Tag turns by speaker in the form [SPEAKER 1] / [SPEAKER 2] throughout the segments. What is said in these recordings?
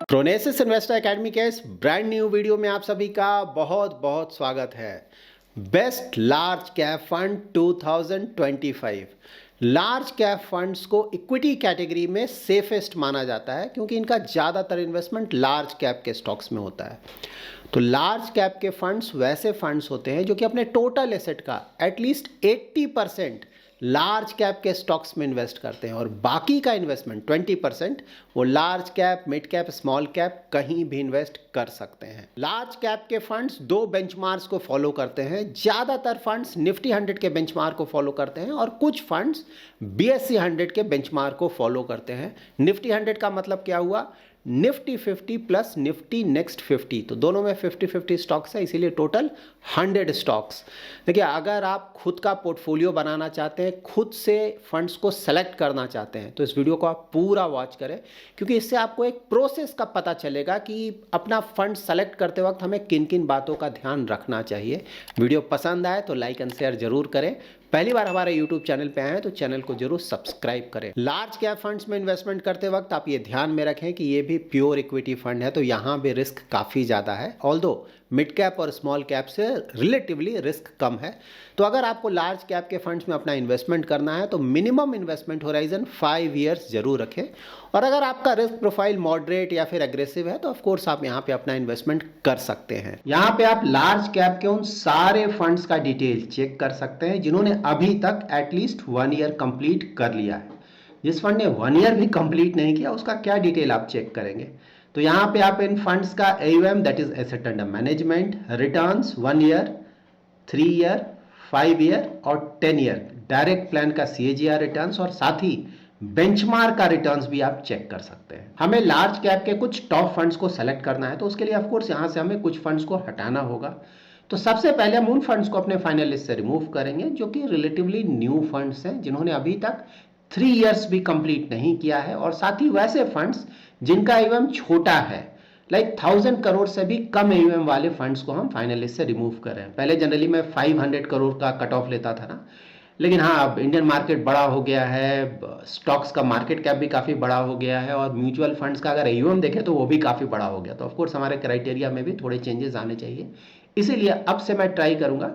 [SPEAKER 1] प्रोनेसिस investor academy के इस brand new video में आप सभी का बहुत बहुत स्वागत है। Best large cap fund 2025। Large cap funds को इक्विटी कैटेगरी में सेफेस्ट माना जाता है क्योंकि इनका ज़्यादातर इन्वेस्टमेंट लार्ज कैप के स्टॉक्स में होता है। तो लार्ज कैप के फंड्स वैसे फंड्स होते हैं जो कि अपने टोटल एसेट का एटलीस्ट 80% लार्ज कैप के स्टॉक्स में इन्वेस्ट करते हैं और बाकी का इन्वेस्टमेंट 20% वो large cap, mid cap, small cap कहीं भी इन्वेस्ट कर सकते हैं। लार्ज कैप के फंड्स दो बेंचमार्क्स को फॉलो करते हैं। ज़्यादातर फंड्स निफ्टी 100 के बेंचमार्क को फॉलो करते हैं और कुछ फंड्स BSE 100 के बेंचमार्क को फॉलो करते हैं। निफ्टी 100 का मतलब क्या हुआ? निफ्टी 50 प्लस निफ्टी नेक्स्ट 50, तो दोनों में 50-50 स्टॉक्स है, इसीलिए टोटल 100 स्टॉक्स। देखिए, अगर आप खुद का पोर्टफोलियो बनाना चाहते हैं, खुद से फंड्स को सेलेक्ट करना चाहते हैं, तो इस वीडियो को आप पूरा वॉच करें क्योंकि इससे आपको एक प्रोसेस का पता चलेगा कि अपना फंड सेलेक्ट करते वक्त हमें किन किन बातों का ध्यान रखना चाहिए। वीडियो पसंद आए तो लाइक एंड शेयर जरूर करें। पहली बार हमारे यूट्यूब चैनल पे आए हैं तो चैनल को जरूर सब्सक्राइब करें। लार्ज कैप फंड्स में इन्वेस्टमेंट करते वक्त आप ये ध्यान में रखें कि ये भी प्योर इक्विटी फंड है, तो यहाँ भी रिस्क काफ़ी ज़्यादा है। ऑल्दो मिड कैप और स्मॉल कैप से रिलेटिवली रिस्क कम है। तो अगर आपको लार्ज कैप के फंड्स में अपना इन्वेस्टमेंट करना है तो मिनिमम इन्वेस्टमेंट होराइजन 5 ईयर्स जरूर रखें। और अगर आपका रिस्क प्रोफाइल मॉडरेट या फिर एग्रेसिव है तो ऑफकोर्स आप यहाँ पे अपना इन्वेस्टमेंट कर सकते हैं। यहाँ पे आप लार्ज कैप के उन सारे फंड्स का डिटेल चेक कर सकते हैं जिन्होंने अभी तक एटलीस्ट 1 ईयर कंप्लीट कर लिया है। जिस फंड ने 1 ईयर भी कंप्लीट नहीं किया उसका क्या डिटेल आप चेक करेंगे? तो यहाँ पे आप इन फंड्स का AUM that is asset under management, returns 1 year, 3 year, 5 year और 10 ईयर, डायरेक्ट प्लान का CAGR रिटर्न्स और साथ ही बेंचमार्क का रिटर्न्स भी आप चेक कर सकते हैं। हमें लार्ज कैप के कुछ टॉप फंड्स को सेलेक्ट करना है तो उसके लिए ऑफकोर्स यहाँ से हमें कुछ फंड्स को हटाना होगा। तो सबसे पहले हम उन फंड्स को अपने फाइनल लिस्ट से रिमूव करेंगे जो कि रिलेटिवली न्यू फंड्स हैं, जिन्होंने अभी तक 3 ईयर्स भी कंप्लीट नहीं किया है और साथ ही वैसे फंड्स जिनका AUM छोटा है, लाइक 1000 करोड़ से भी कम AUM वाले फंड्स को हम फाइनल लिस्ट से रिमूव कर रहे हैं। पहले जनरली मैं 500 करोड़ का कट ऑफ लेता था ना, लेकिन हाँ अब इंडियन मार्केट बड़ा हो गया है, स्टॉक्स का मार्केट कैप भी काफ़ी बड़ा हो गया है और म्यूचुअल फंड्स का अगर AUM देखें तो वो भी काफ़ी बड़ा हो गया। तो ऑफकोर्स हमारे क्राइटेरिया में भी थोड़े चेंजेस आने चाहिए। इसीलिए अब से मैं ट्राई करूंगा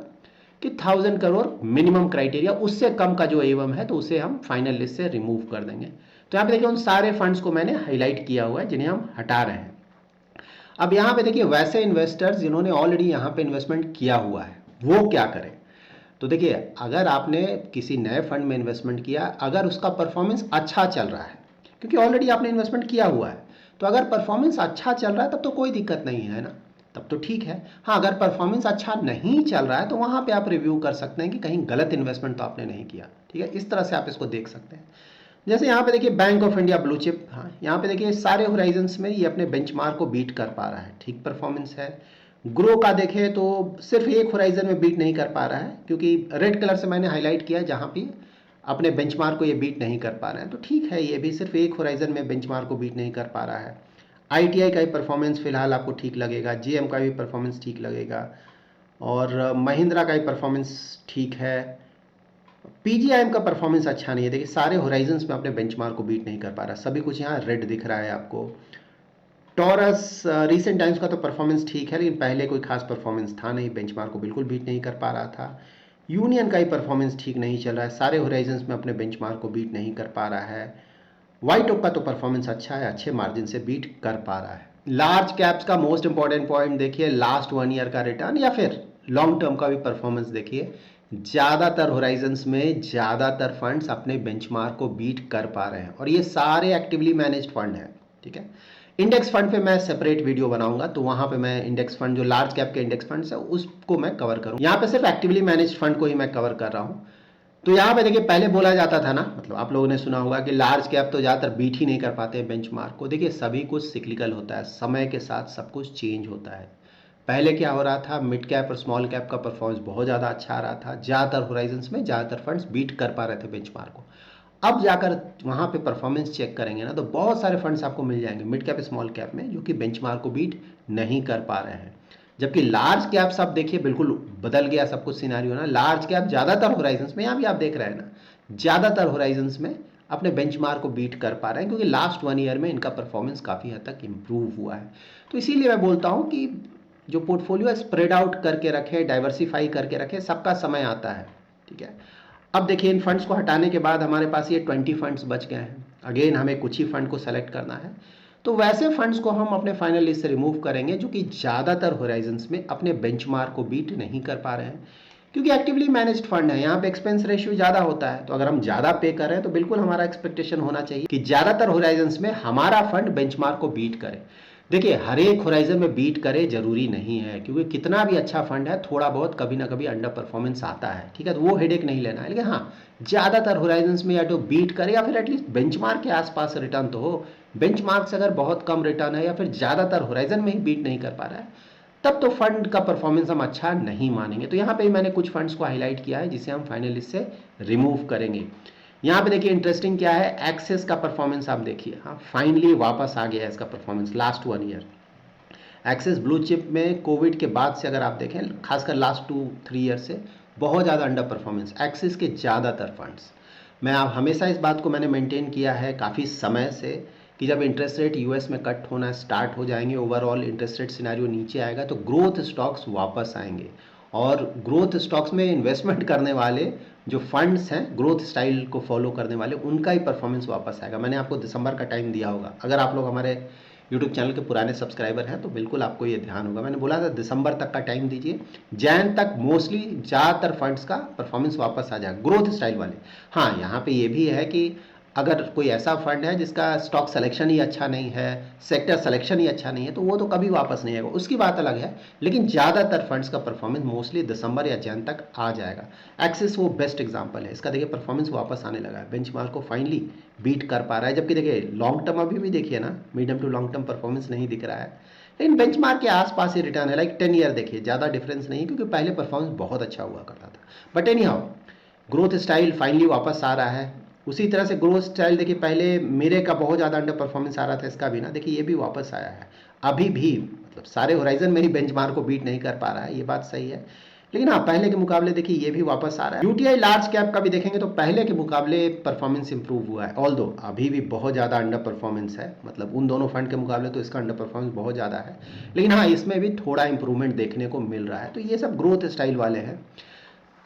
[SPEAKER 1] कि 1000 करोड़ मिनिमम क्राइटेरिया, उससे कम का जो AUM है तो उसे हम फाइनल लिस्ट से रिमूव कर देंगे। तो यहाँ पे देखिए उन सारे फंड्स को मैंने हाईलाइट किया हुआ है जिन्हें हम हटा रहे हैं। अब यहाँ पे देखिए वैसे इन्वेस्टर्स जिन्होंने ऑलरेडी यहाँ पे इन्वेस्टमेंट किया हुआ है वो क्या करें? तो देखिए, अगर आपने किसी नए फंड में इन्वेस्टमेंट किया, अगर उसका परफॉर्मेंस अच्छा चल रहा है, क्योंकि ऑलरेडी आपने इन्वेस्टमेंट किया हुआ है, तो अगर परफॉर्मेंस अच्छा चल रहा है तब तो कोई दिक्कत नहीं है ना, तब तो ठीक है। हाँ, अगर परफॉर्मेंस अच्छा नहीं चल रहा है तो वहाँ पे आप रिव्यू कर सकते हैं कि कहीं गलत इन्वेस्टमेंट तो आपने नहीं किया। ठीक है, इस तरह से आप इसको देख सकते हैं। जैसे यहाँ पे देखिए bank of India blue chip, हाँ यहाँ पे देखिए सारे होराइजन्स में ये अपने बेंचमार्क को बीट कर पा रहा है, ठीक परफॉर्मेंस है। ग्रो का देखें तो सिर्फ एक होराइजन में बीट नहीं कर पा रहा है क्योंकि रेड कलर से मैंने हाईलाइट किया जहाँ पे अपने बेंचमार्क को ये बीट नहीं कर पा रहे हैं, तो ठीक है, ये भी सिर्फ एक होराइजन में बेंचमार्क को बीट नहीं कर पा रहा है। ITI का ही परफॉर्मेंस फिलहाल आपको ठीक लगेगा, GM का भी परफॉर्मेंस ठीक लगेगा और महिंद्रा का ही परफॉर्मेंस ठीक है। PGIM का परफॉर्मेंस अच्छा नहीं है। देखिए सारे होराइजन्स में अपने बेंचमार्क को बीट नहीं कर पा रहा, सभी कुछ यहाँ रेड दिख रहा है आपको। टॉरस रिसेंट टाइम्स का तो परफॉर्मेंस ठीक है लेकिन पहले कोई खास परफॉर्मेंस था नहीं, बेंचमार्क को बिल्कुल बीट नहीं कर पा रहा था। यूनियन का ही परफॉर्मेंस ठीक नहीं चल रहा है, सारे होराइजन्स में अपने बेंचमार्क को बीट नहीं कर पा रहा है। वाइट ओक का तो परफॉर्मेंस अच्छा है, अच्छे मार्जिन से बीट कर पा रहा है। लार्ज कैप्स का मोस्ट इंपॉर्टेंट पॉइंट देखिए लास्ट 1 ईयर का रिटर्न या फिर लॉन्ग टर्म का भी परफॉर्मेंस देखिए। ज़्यादातर होराइजन्स में ज़्यादातर फंड्स अपने बेंचमार्क को बीट कर पा रहे हैं और ये सारे एक्टिवली मैनेज्ड फंड हैं। ठीक है, इंडेक्स फंड पे मैं सेपरेट वीडियो बनाऊंगा तो वहां पे मैं इंडेक्स फंड जो लार्ज कैप के इंडेक्स फंड्स है उसको मैं कवर करूँ। यहाँ पे सिर्फ एक्टिवली मैनेज्ड फंड को ही मैं कवर कर रहा हूँ। तो यहाँ पे देखिए पहले बोला जाता था ना, मतलब आप लोगों ने सुना होगा कि लार्ज कैप तो ज़्यादातर बीट ही नहीं कर पाते हैं बेंचमार्क को। देखिए सभी कुछ सिक्लिकल होता है, समय के साथ सब कुछ चेंज होता है। पहले क्या हो रहा था, मिड कैप और स्मॉल कैप का परफॉर्मेंस बहुत ज़्यादा अच्छा आ रहा था, ज़्यादातर होराइजन्स में ज़्यादातर फंड्स बीट कर पा रहे थे बेंचमार्क को। अब जाकर वहाँ पे परफॉर्मेंस चेक करेंगे ना तो बहुत सारे फंड्स आपको मिल जाएंगे मिड कैप स्मॉल कैप में जो कि बेंचमार्क को बीट नहीं कर पा रहे हैं। जबकि लार्ज कैप्स आप देखिए बिल्कुल बदल गया सब कुछ सिनारियो ना। लार्ज कैप ज़्यादातर होराइजन्स में, यहाँ भी आप देख रहे हैं ना, ज़्यादातर होराइजन्स में अपने बेंचमार्क को बीट कर पा रहे हैं, क्योंकि लास्ट 1 ईयर में इनका परफॉर्मेंस काफ़ी हद तक इम्प्रूव हुआ है। तो इसीलिए मैं बोलता हूँ कि जो पोर्टफोलियो स्प्रेड आउट करके रखे, डाइवर्सिफाई करके रखे, सबका समय आता है, ठीक है। अब देखिए, इन फंड्स को हटाने के बाद हमारे पास ये 20 फंड्स बच गए हैं। अगेन हमें कुछ ही फंड को सेलेक्ट करना है, तो वैसे फंड्स को हम अपने फाइनल लिस्ट से रिमूव करेंगे जो कि ज़्यादातर होराइजन्स में अपने बेंचमार्क को बीट नहीं कर पा रहे हैं, क्योंकि एक्टिवली मैनेज्ड फंड है, यहाँ पे एक्सपेंस रेशियो ज़्यादा होता है। तो अगर हम ज़्यादा पे कर रहे हैं तो बिल्कुल हमारा एक्सपेक्टेशन होना चाहिए कि ज़्यादातर होराइजन्स में हमारा फंड बेंचमार्क को बीट करे। देखिए, हर एक होराइजन में बीट करे जरूरी नहीं है, क्योंकि कितना भी अच्छा फंड है, थोड़ा बहुत कभी ना कभी अंडर परफॉर्मेंस आता है, ठीक है। तो वो हेडेक नहीं लेना है, लेकिन हाँ, ज़्यादातर होराइजन्स में या तो बीट करे या फिर एटलीस्ट बेंचमार्क के आसपास रिटर्न तो हो। बेंचमार्क से अगर बहुत कम रिटर्न है या फिर ज़्यादातर होराइजन में ही बीट नहीं कर पा रहा है, तब तो फंड का परफॉर्मेंस हम अच्छा नहीं मानेंगे। तो यहाँ पे मैंने कुछ फंड्स को हाईलाइट किया है जिसे हम फाइनल लिस्ट से रिमूव करेंगे। यहाँ पे देखिए, इंटरेस्टिंग क्या है, एक्सिस का परफॉर्मेंस आप देखिए, हाँ, फाइनली वापस आ गया है इसका performance last 1 year. Axis blue chip में कोविड के बाद से अगर आप देखें, खासकर लास्ट 2-3 ईयर से बहुत ज़्यादा अंडर परफॉर्मेंस एक्सिस के ज़्यादातर फंड्स। मैं आप हमेशा इस बात को मैंने मेंटेन किया है काफ़ी समय से कि जब इंटरेस्ट रेट यूएस में कट होना स्टार्ट हो जाएंगे, ओवरऑल इंटरेस्ट रेट सिनेरियो नीचे आएगा, तो ग्रोथ स्टॉक्स वापस आएंगे। और ग्रोथ स्टॉक्स में इन्वेस्टमेंट करने वाले जो फंड्स हैं, ग्रोथ स्टाइल को फॉलो करने वाले, उनका ही परफॉर्मेंस वापस आएगा। मैंने आपको दिसंबर का टाइम दिया होगा, अगर आप लोग हमारे यूट्यूब चैनल के पुराने सब्सक्राइबर हैं तो बिल्कुल आपको ये ध्यान होगा। मैंने बोला था दिसंबर तक का टाइम दीजिए, जैन तक मोस्टली ज़्यादातर फंड्स का परफॉर्मेंस वापस आ जाएगा, ग्रोथ स्टाइल वाले। हाँ, यहाँ पे ये भी है कि अगर कोई ऐसा फंड है जिसका स्टॉक सिलेक्शन ही अच्छा नहीं है, सेक्टर सिलेक्शन ही अच्छा नहीं है, तो वो तो कभी वापस नहीं आएगा, उसकी बात अलग है। लेकिन ज़्यादातर फंड्स का परफॉर्मेंस मोस्टली दिसंबर या जैन तक आ जाएगा। एक्सिस वो बेस्ट एग्जांपल है, इसका देखिए परफॉर्मेंस वापस आने लगा है, बेंचमार्क को फाइनली बीट कर पा रहा है। जबकि देखिए लॉन्ग टर्म अभी भी देखिए ना, medium to long term performance नहीं दिख रहा है, लेकिन बेंचमार्क के आसपास ही रिटर्न है। लाइक 10 ईयर देखिए, ज़्यादा डिफरेंस नहीं है, क्योंकि पहले परफॉर्मेंस बहुत अच्छा हुआ करता था। But any how, growth style finally वापस आ रहा है। उसी तरह से ग्रोथ स्टाइल देखिए, पहले मेरे का बहुत ज़्यादा अंडर परफॉर्मेंस आ रहा था, इसका भी ना देखिए ये भी वापस आया है। अभी भी मतलब सारे होराइजन में ही बेंचमार्क को बीट नहीं कर पा रहा है, ये बात सही है, लेकिन हाँ, पहले के मुकाबले देखिए ये भी वापस आ रहा है। यूटीआई लार्ज कैप का भी देखेंगे तो पहले के मुकाबले परफॉर्मेंस इंप्रूव हुआ है, ऑल्दो अभी भी बहुत ज़्यादा अंडर परफॉर्मेंस है, मतलब उन दोनों फंड के मुकाबले तो इसका अंडर परफॉर्मेंस बहुत ज़्यादा है, लेकिन हाँ, इसमें भी थोड़ा इंप्रूवमेंट देखने को मिल रहा है। तो ये सब ग्रोथ स्टाइल वाले हैं।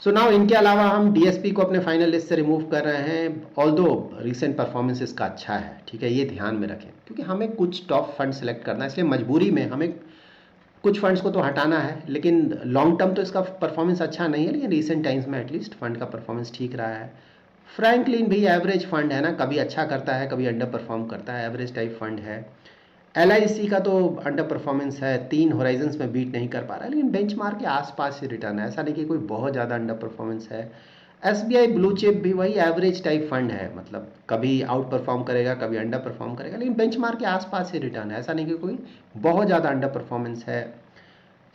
[SPEAKER 1] सो नाउ इनके अलावा हम डीएसपी को अपने फाइनल लिस्ट से रिमूव कर रहे हैं, ऑल्दो रिसेंट परफॉर्मेंस इसका अच्छा है, ठीक है, ये ध्यान में रखें, क्योंकि हमें कुछ टॉप फंड सेलेक्ट करना है, इसलिए मजबूरी में हमें कुछ फंड्स को तो हटाना है। लेकिन लॉन्ग टर्म तो इसका परफॉर्मेंस अच्छा नहीं है, लेकिन रिसेंट टाइम्स में एटलीस्ट फंड का परफॉर्मेंस ठीक रहा है। फ्रैंकलिन भी एवरेज फंड है ना, कभी अच्छा करता है कभी अंडर परफॉर्म करता है, एवरेज टाइप फंड है। एलआईसी का तो अंडर परफॉर्मेंस है, 3 होराइजन्स में बीट नहीं कर पा रहा है, लेकिन बेंचमार्क के आसपास ही रिटर्न है, ऐसा नहीं कि कोई बहुत ज़्यादा अंडर परफॉर्मेंस है। एसबीआई ब्लू चिप भी वही एवरेज टाइप फंड है, मतलब कभी आउट परफॉर्म करेगा कभी अंडर परफॉर्म करेगा, लेकिन बेंचमार्क के आसपास ही रिटर्न है, ऐसा नहीं कि कोई बहुत ज़्यादा अंडर परफॉर्मेंस है।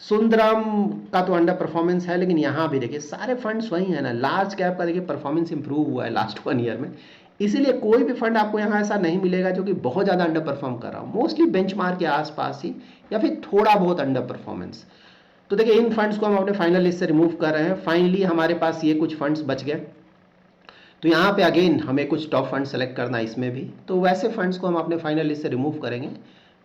[SPEAKER 1] सुंदरम का तो अंडर परफॉर्मेंस है, लेकिन यहाँ भी देखिए सारे फंड्स वही है ना, लार्ज कैप का देखिए परफॉर्मेंस इंप्रूव हुआ है लास्ट 1 ईयर में, इसीलिए कोई भी फंड आपको यहाँ ऐसा नहीं मिलेगा जो कि बहुत ज़्यादा अंडर परफॉर्म कर रहा हो, मोस्टली बेंचमार्क के आसपास ही या फिर थोड़ा बहुत अंडर परफॉर्मेंस। तो देखिए इन फंड्स को हम अपने फाइनल लिस्ट से रिमूव कर रहे हैं। फाइनली हमारे पास ये कुछ फंड्स बच गए, तो यहाँ पे अगेन हमें कुछ टॉप फंड सेलेक्ट करना है इसमें भी, तो वैसे फंड्स को हम अपने फाइनल लिस्ट से रिमूव करेंगे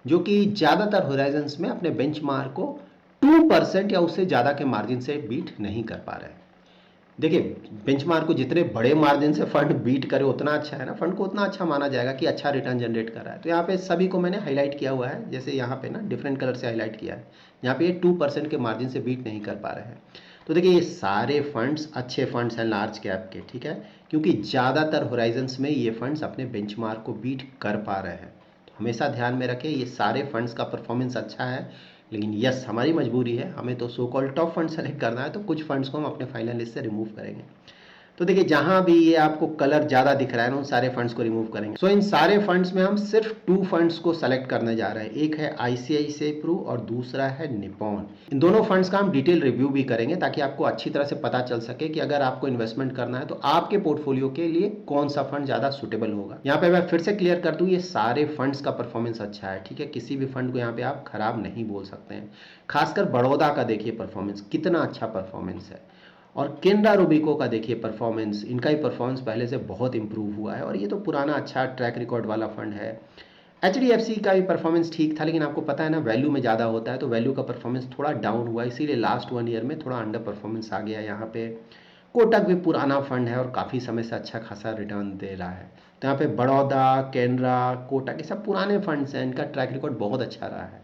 [SPEAKER 1] जो कि ज़्यादातर होराइजन्स में अपने बेंचमार्क को 2% या उससे ज़्यादा के मार्जिन से बीट नहीं कर पा रहे हैं। देखिए बेंचमार्क को जितने बड़े मार्जिन से फंड बीट करे उतना अच्छा है ना, फंड को उतना अच्छा माना जाएगा कि अच्छा रिटर्न जनरेट कर रहा है। तो यहाँ पे सभी को मैंने हाईलाइट किया हुआ है, जैसे यहाँ पे ना डिफरेंट कलर से हाईलाइट किया है, यहाँ पे ये 2% के मार्जिन से बीट नहीं कर पा रहे हैं। तो देखिए ये सारे फंड्स अच्छे फंड्स हैं लार्ज कैप के, ठीक है, क्योंकि ज़्यादातर होराइजन्स में ये फंड्स अपने बेंचमार्क को बीट कर पा रहे हैं। तो हमेशा ध्यान में रखें ये सारे फंड्स का परफॉर्मेंस अच्छा है, लेकिन यस हमारी मजबूरी है, हमें तो so called top fund select करना है, तो कुछ फंड्स को हम अपने फाइनल लिस्ट से रिमूव करेंगे। तो देखिए जहां भी ये आपको कलर ज़्यादा दिख रहा है ना, उन सारे फंड्स को रिमूव करेंगे। सो इन सारे फंड्स में हम सिर्फ 2 फंड्स को सेलेक्ट करने जा रहे हैं, एक है आईसीआईसीआई प्रू और दूसरा है निपॉन। इन दोनों फंड्स का हम डिटेल रिव्यू भी करेंगे ताकि आपको अच्छी तरह से पता चल सके कि अगर आपको इन्वेस्टमेंट करना है तो आपके पोर्टफोलियो के लिए कौन सा फंड ज़्यादा सुटेबल होगा। यहाँ पे मैं फिर से क्लियर कर दूँ, ये सारे फंड्स का परफॉर्मेंस अच्छा है, ठीक है, किसी भी फंड को यहाँ पे आप खराब नहीं बोल सकते हैं। खासकर बड़ौदा का देखिए परफॉर्मेंस कितना अच्छा परफॉर्मेंस है, और केनरा रूबिको का देखिए परफॉर्मेंस, इनका ही परफॉर्मेंस पहले से बहुत इंप्रूव हुआ है और ये तो पुराना अच्छा ट्रैक रिकॉर्ड वाला फंड है। HDFC का भी परफॉर्मेंस ठीक था, लेकिन आपको पता है ना वैल्यू में ज़्यादा होता है, तो वैल्यू का परफॉर्मेंस थोड़ा डाउन हुआ, इसीलिए लास्ट 1 ईयर में थोड़ा अंडर परफॉर्मेंस आ गया यहाँ पे। कोटक भी पुराना फंड है और काफ़ी समय से अच्छा खासा रिटर्न दे रहा है। तो यहाँ पे बड़ौदा, केनरा, कोटक, ये सब पुराने फंड्स हैं, इनका ट्रैक रिकॉर्ड बहुत अच्छा रहा है।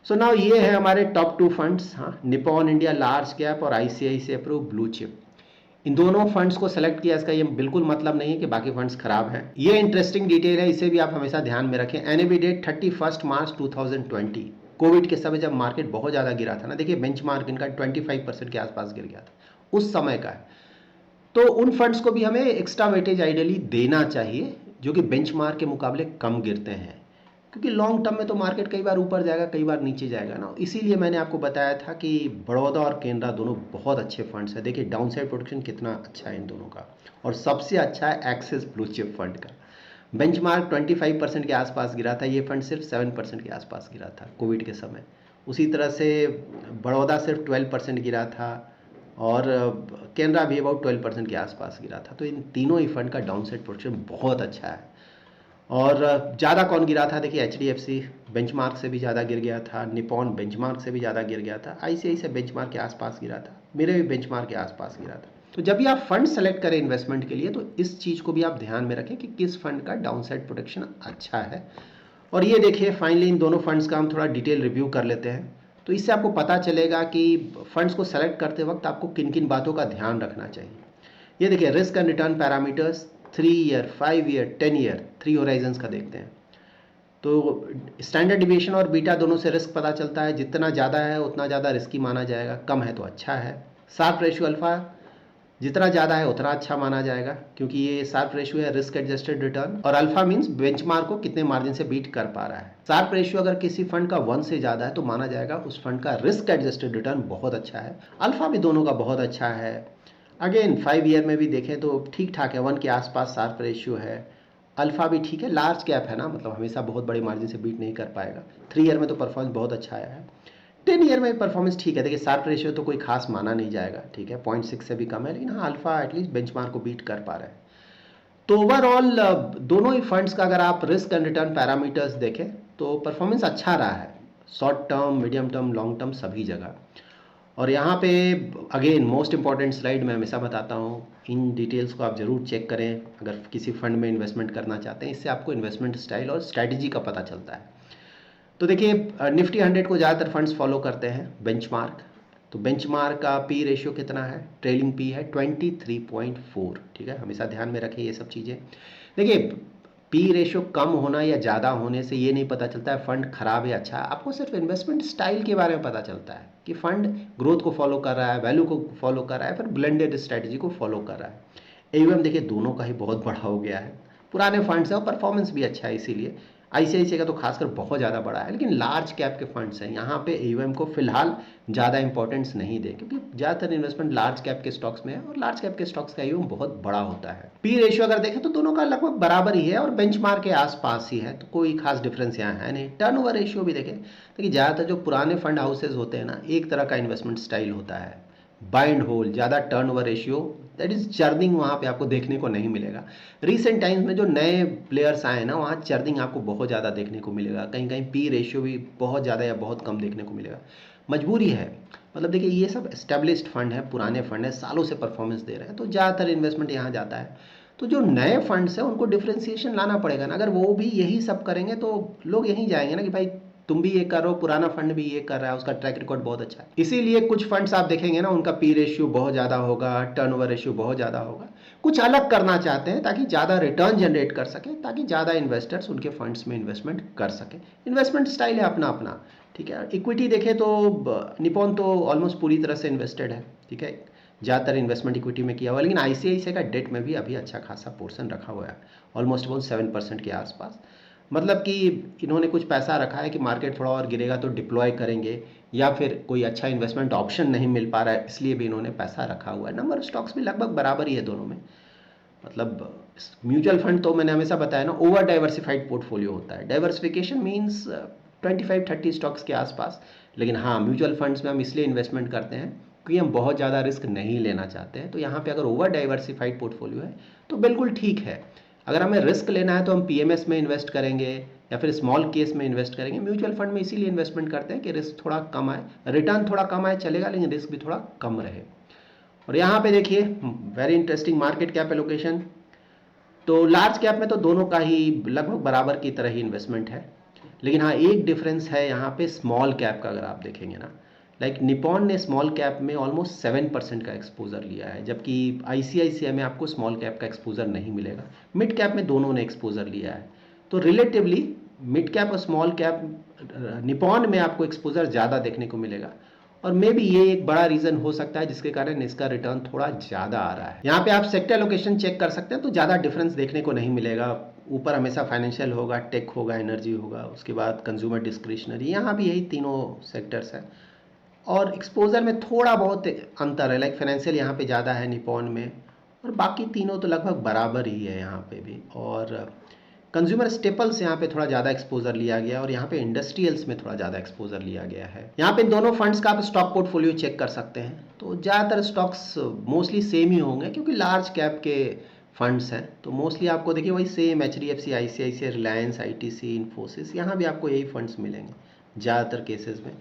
[SPEAKER 1] सो नाउ ये है हमारे टॉप 2 फंड्स, हाँ, निपॉन इंडिया लार्ज कैप और ICICI प्रू ब्लू चिप। इन दोनों फंड्स को सेलेक्ट किया, इसका ये बिल्कुल मतलब नहीं है कि बाकी फंड्स खराब हैं। ये इंटरेस्टिंग डिटेल है, इसे भी आप हमेशा ध्यान में रखें। NAV डेट 31 मार्च 2020, कोविड के समय जब मार्केट बहुत ज़्यादा गिरा था ना, देखिए बेंचमार्क इनका 25% के आसपास गिर गया था, उस समय का है। तो उन फंड्स को भी हमें एक्स्ट्रा वेटेज आइडियली देना चाहिए जो कि बेंचमार्क के मुकाबले कम गिरते हैं, क्योंकि लॉन्ग टर्म में तो मार्केट कई बार ऊपर जाएगा, कई बार नीचे जाएगा ना। इसीलिए मैंने आपको बताया था कि बड़ौदा और केनरा दोनों बहुत अच्छे फंड्स हैं। देखिए डाउन साइड प्रोटेक्शन कितना अच्छा है इन दोनों का, और सबसे अच्छा है एक्सिस ब्लू चिप फंड का। बेंचमार्क 25% के आसपास गिरा था, ये फंड सिर्फ 7% के आसपास गिरा था कोविड के समय। उसी तरह से बड़ौदा सिर्फ 12% गिरा था, और केनरा भी अबाउट 12% के आसपास गिरा था। तो इन तीनों ही फंड का डाउन साइड प्रोटेक्शन बहुत अच्छा है। और ज़्यादा कौन गिरा था, देखिए HDFC बेंचमार्क से भी ज़्यादा गिर गया था, निपॉन बेंचमार्क से भी ज़्यादा गिर गया था, ICICI बेंचमार्क के आसपास गिरा था, मेरे भी बेंचमार्क के आसपास गिरा था। तो जब भी आप फंड सेलेक्ट करें इन्वेस्टमेंट के लिए, तो इस चीज़ को भी आप ध्यान में रखें कि किस फंड का डाउन साइड प्रोटेक्शन अच्छा है। और ये देखिए फाइनली इन दोनों फंड्स का हम थोड़ा डिटेल रिव्यू कर लेते हैं, तो इससे आपको पता चलेगा कि फंड्स को सेलेक्ट करते वक्त आपको किन किन बातों का ध्यान रखना चाहिए। ये देखिए risk and return parameters 3 year, 5 year, 10 year, 3 Horizons का देखते हैं। तो स्टैंडर्ड डिविएशन और बीटा दोनों से रिस्क पता चलता है, जितना ज़्यादा है उतना ज़्यादा रिस्की माना जाएगा, कम है तो अच्छा है। शार्प रेशियो अल्फा जितना ज़्यादा है उतना अच्छा माना जाएगा, क्योंकि ये शार्प रेशियो है रिस्क एडजस्टेड रिटर्न, और अल्फा मींस बेंचमार्क को कितने मार्जिन से बीट कर पा रहा है। शार्प रेशियो अगर किसी फंड का 1 से ज़्यादा है तो माना जाएगा उस फंड का रिस्क एडजस्टेड रिटर्न बहुत अच्छा है। अल्फा भी दोनों का बहुत अच्छा है। अगेन 5 ईयर में भी देखें तो ठीक ठाक है, 1 के आसपास शार्प रेशियो है। अल्फा भी ठीक है, लार्ज कैप है ना, मतलब हमेशा बहुत बड़े मार्जिन से बीट नहीं कर पाएगा। 3 ईयर में तो परफॉर्मेंस बहुत अच्छा आया है। 10 ईयर में परफॉर्मेंस ठीक है। देखिए शार्प रेशियो तो कोई खास माना नहीं जाएगा, ठीक है, 0.6 से भी कम है, लेकिन हाँ अल्फा एटलीस्ट बेंचमार्क को बीट कर पा रहा है। तो ओवरऑल दोनों ही फंड्स का अगर आप रिस्क एंड रिटर्न पैरामीटर्स देखें तो परफॉर्मेंस अच्छा रहा है, short term, medium term, long term, सभी जगह। और यहाँ पे अगेन मोस्ट इंपॉर्टेंट स्लाइड मैं हमेशा बताता हूँ, इन डिटेल्स को आप ज़रूर चेक करें अगर किसी फंड में इन्वेस्टमेंट करना चाहते हैं। इससे आपको इन्वेस्टमेंट स्टाइल और स्ट्रैटेजी का पता चलता है। तो देखिए निफ्टी 100 को ज़्यादातर फंड्स फॉलो करते हैं बेंचमार्क। तो बेंचमार्क का पी रेशियो कितना है, ट्रेलिंग पी है 23.4, ठीक है, हमेशा ध्यान में रखें ये सब चीज़ें। देखिए पी रेशियो कम होना या ज़्यादा होने से ये नहीं पता चलता है फंड खराब है अच्छा है, आपको सिर्फ इन्वेस्टमेंट स्टाइल के बारे में पता चलता है कि फंड ग्रोथ को फॉलो कर रहा है, वैल्यू को फॉलो कर रहा है, फिर ब्लेंडेड स्ट्रैटेजी को फॉलो कर रहा है। AUM देखिए दोनों का ही बहुत बड़ा हो गया है, पुराने फंड्स हैं और परफॉर्मेंस भी अच्छा है, इसीलिए ICICI का तो खासकर बहुत ज़्यादा बड़ा है। लेकिन लार्ज कैप के फंड्स हैं, यहाँ पे AUM को फिलहाल ज़्यादा इंपॉर्टेंस नहीं दे, क्योंकि ज़्यादातर इन्वेस्टमेंट लार्ज कैप के स्टॉक्स में है और लार्ज कैप के स्टॉक्स का AUM बहुत बड़ा होता है। पी रेशियो अगर देखें तो दोनों का लगभग बराबर ही है और बेंचमार्क के आसपास ही है, तो कोई खास डिफरेंस यहाँ है नहीं। टर्नओवर रेशियो भी देखें, देखिए ज़्यादातर जो पुराने फंड हाउसेज होते हैं ना, एक तरह का इन्वेस्टमेंट स्टाइल होता है, बाय एंड होल्ड, ज़्यादा turnover ratio, that is churning वहाँ पे आपको देखने को नहीं मिलेगा। रीसेंट टाइम्स में जो नए प्लेयर्स आए ना, वहाँ चर्निंग आपको बहुत ज़्यादा देखने को मिलेगा, कहीं कहीं पी रेशियो भी बहुत ज़्यादा या बहुत कम देखने को मिलेगा। मजबूरी है, मतलब देखिए ये सब एस्टेब्लिश्ड फंड है, पुराने फंड है, सालों से परफॉर्मेंस दे रहे हैं, तो ज़्यादातर इन्वेस्टमेंट यहाँ जाता है। तो जो नए फंड्स हैं उनको डिफ्रेंसिएशन लाना पड़ेगा ना, अगर वो भी यही सब करेंगे तो लोग यहीं जाएंगे ना कि भाई तुम भी ये कर रहे हो, पुराना फंड भी ये कर रहा है, उसका ट्रैक रिकॉर्ड बहुत अच्छा है। इसीलिए कुछ फंड्स आप देखेंगे ना, उनका पी रेशियो बहुत ज़्यादा होगा, टर्नओवर रेशियो बहुत ज़्यादा होगा। कुछ अलग करना चाहते हैं ताकि ज़्यादा रिटर्न जनरेट कर सकें, ताकि ज़्यादा इन्वेस्टर्स उनके फंड्स में इन्वेस्टमेंट कर सकें। इन्वेस्टमेंट स्टाइल है अपना अपना, ठीक है। इक्विटी देखें तो निपॉन तो ऑलमोस्ट पूरी तरह से इन्वेस्टेड है, ठीक है, ज़्यादातर इन्वेस्टमेंट इक्विटी में किया हुआ है, लेकिन ICICI का डेट में भी अभी अच्छा खासा पोर्शन रखा हुआ है, ऑलमोस्ट अबाउट 7% के आसपास। मतलब कि इन्होंने कुछ पैसा रखा है कि मार्केट थोड़ा और गिरेगा तो डिप्लॉय करेंगे, या फिर कोई अच्छा इन्वेस्टमेंट ऑप्शन नहीं मिल पा रहा है इसलिए भी इन्होंने पैसा रखा हुआ है। नंबर ऑफ स्टॉक्स भी लगभग बराबर ही है दोनों में। मतलब म्यूचुअल फंड तो मैंने हमेशा बताया ना, ओवर डाइवर्सिफाइड पोर्टफोलियो होता है। डाइवर्सिफिकेशन मीन्स 25-30 स्टॉक्स के आसपास। लेकिन हाँ, म्यूचुअल फंड्स में हम इसलिए इन्वेस्टमेंट करते हैं क्योंकि हम बहुत ज़्यादा रिस्क नहीं लेना चाहते हैं। तो यहाँ पे अगर ओवर डाइवर्सिफाइड पोर्टफोलियो है तो बिल्कुल ठीक है। अगर हमें रिस्क लेना है तो हम पीएमएस में इन्वेस्ट करेंगे या फिर स्मॉल केस में इन्वेस्ट करेंगे। म्यूचुअल फंड में इसीलिए इन्वेस्टमेंट करते हैं कि रिस्क थोड़ा कम आए, रिटर्न थोड़ा कम आए चलेगा, लेकिन रिस्क भी थोड़ा कम रहे। और यहाँ पे देखिए very interesting market cap allocation. तो लार्ज कैप में तो दोनों का ही लगभग बराबर की तरह ही इन्वेस्टमेंट है, लेकिन हाँ एक डिफरेंस है यहाँ पे स्मॉल कैप का। अगर आप देखेंगे ना, लाइक निपॉन ने स्मॉल कैप में ऑलमोस्ट 7% का एक्सपोजर लिया है, जबकि आईसीआईसीआई में आपको स्मॉल कैप का एक्सपोजर नहीं मिलेगा। मिड कैप में दोनों ने एक्सपोजर लिया है, तो रिलेटिवली मिड कैप और स्मॉल कैप निपॉन में आपको एक्सपोजर ज़्यादा देखने को मिलेगा। और मे बी ये एक बड़ा रीज़न हो सकता है जिसके कारण इसका रिटर्न थोड़ा ज़्यादा आ रहा है। यहाँ पे आप सेक्टर लोकेशन चेक कर सकते हैं तो ज़्यादा डिफरेंस देखने को नहीं मिलेगा। ऊपर हमेशा फाइनेंशियल होगा, टेक होगा, एनर्जी होगा, उसके बाद कंज्यूमर डिस्क्रिशनरी, यहाँ भी यही तीनों सेक्टर्स हैं। और एक्सपोजर में थोड़ा बहुत अंतर है, लाइक फाइनेंशियल यहाँ पे ज़्यादा है निपॉन में, और बाकी तीनों तो लगभग बराबर ही है यहाँ पे भी। और कंज्यूमर स्टेपल्स यहाँ पे थोड़ा ज़्यादा एक्सपोजर लिया गया और यहाँ पे इंडस्ट्रियल्स में थोड़ा ज़्यादा एक्सपोजर लिया गया है। यहाँ पे इन दोनों फंड्स का आप स्टॉक पोर्टफोलियो चेक कर सकते हैं तो ज़्यादातर स्टॉक्स मोस्टली सेम ही होंगे, क्योंकि लार्ज कैप के फंड्स हैं। तो मोस्टली आपको देखिए वही same HDFC, ICICI, Reliance, ITC, Infosys, यहाँ भी आपको यही फंड्स मिलेंगे ज़्यादातर केसेस में।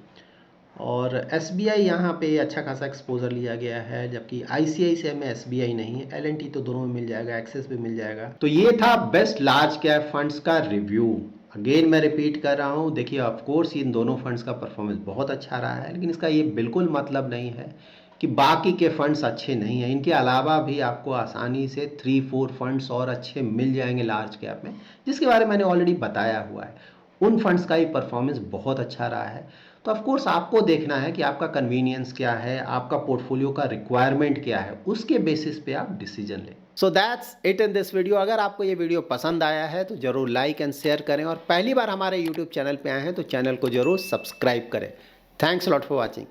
[SPEAKER 1] और SBI यहाँ पे अच्छा खासा एक्सपोजर लिया गया है, जबकि ICICI में SBI नहीं है। L&T तो दोनों में मिल जाएगा, एक्सेस भी मिल जाएगा। तो ये था बेस्ट लार्ज कैप फंड्स का रिव्यू। अगेन मैं रिपीट कर रहा हूँ, देखिए ऑफ कोर्स इन दोनों फंड्स का परफॉर्मेंस बहुत अच्छा रहा है, लेकिन इसका ये बिल्कुल मतलब नहीं है कि बाकी के फंड्स अच्छे नहीं हैं। इनके अलावा भी आपको आसानी से 3-4 फंड्स और अच्छे मिल जाएंगे लार्ज कैप में, जिसके बारे में मैंने ऑलरेडी बताया हुआ है। उन फंड्स का ही परफॉर्मेंस बहुत अच्छा रहा है। तो ऑफ कोर्स आपको देखना है कि आपका कन्वीनियंस क्या है, आपका पोर्टफोलियो का रिक्वायरमेंट क्या है, उसके बेसिस पे आप डिसीजन लें। So that's it in this video. अगर आपको ये वीडियो पसंद आया है तो जरूर लाइक एंड शेयर करें, और पहली बार हमारे यूट्यूब चैनल पे आए हैं तो चैनल को जरूर सब्सक्राइब करें। Thanks lot for watching.